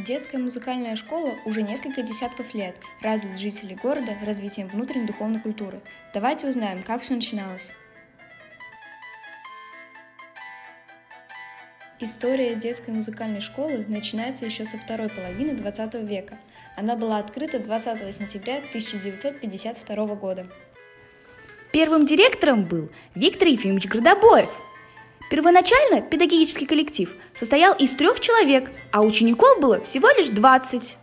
Детская музыкальная школа уже несколько десятков лет радует жителей города развитием внутренней духовной культуры. Давайте узнаем, как все начиналось. История детской музыкальной школы начинается еще со второй половины XX века. Она была открыта 20 сентября 1952 года. Первым директором был Виктор Ефимович Градобоев. Первоначально педагогический коллектив состоял из 3 человек, а учеников было всего лишь 20.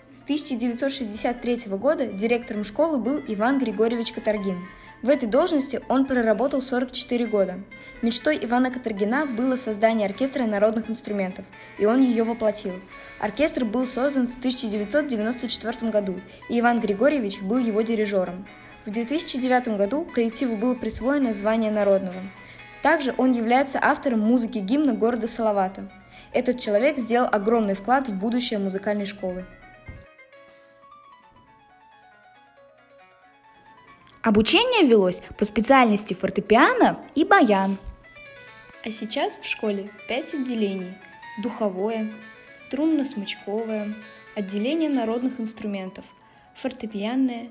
С 1963 года директором школы был Иван Григорьевич Каторгин. В этой должности он проработал 44 года. Мечтой Ивана Каторгина было создание оркестра народных инструментов, и он ее воплотил. Оркестр был создан в 1994 году, и Иван Григорьевич был его дирижером. В 2009 году коллективу было присвоено звание народного. Также он является автором музыки гимна города Салавата. Этот человек сделал огромный вклад в будущее музыкальной школы. Обучение велось по специальности фортепиано и баян. А сейчас в школе 5 отделений: духовое, струнно-смычковое, отделение народных инструментов, фортепианное,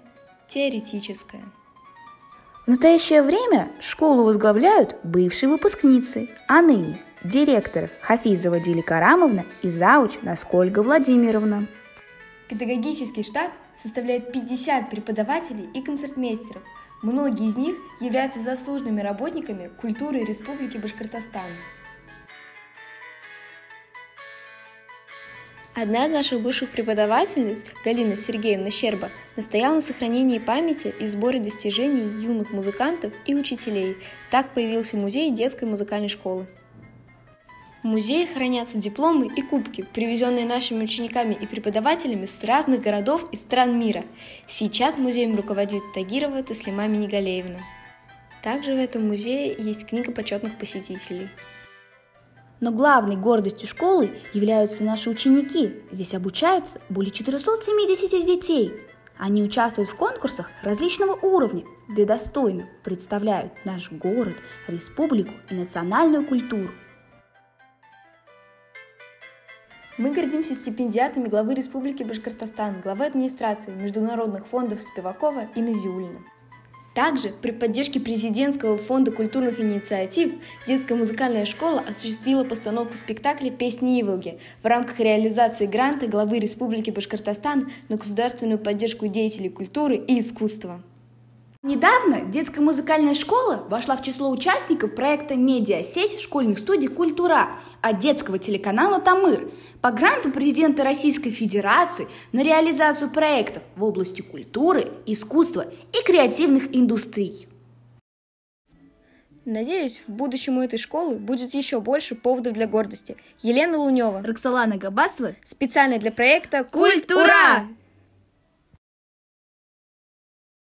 теоретическое. В настоящее время школу возглавляют бывшие выпускницы, а ныне директор Хафизова Дили Карамовна и зауч Наскольга Владимировна. Педагогический штат составляет 50 преподавателей и концертмейстеров. Многие из них являются заслуженными работниками культуры Республики Башкортостан. Одна из наших бывших преподавательниц, Галина Сергеевна Щерба, настояла на сохранении памяти и сборе достижений юных музыкантов и учителей. Так появился музей детской музыкальной школы. В музее хранятся дипломы и кубки, привезенные нашими учениками и преподавателями с разных городов и стран мира. Сейчас музеем руководит Тагирова Таслима Минигалеевна. Также в этом музее есть книга почетных посетителей. Но главной гордостью школы являются наши ученики. Здесь обучаются более 470 детей. Они участвуют в конкурсах различного уровня, где достойно представляют наш город, республику и национальную культуру. Мы гордимся стипендиатами главы Республики Башкортостан, главы администрации международных фондов Спивакова и Назиуллина. Также при поддержке президентского фонда культурных инициатив детская музыкальная школа осуществила постановку спектакля «Песни Иволги» в рамках реализации гранта главы Республики Башкортостан на государственную поддержку деятелей культуры и искусства. Недавно детская музыкальная школа вошла в число участников проекта «Медиасеть школьных студий Культура» от детского телеканала «Тамыр» по гранту президента Российской Федерации на реализацию проектов в области культуры, искусства и креативных индустрий. Надеюсь, в будущем у этой школы будет еще больше поводов для гордости. Елена Лунева, Роксолана Габасова. Специально для проекта «Культура».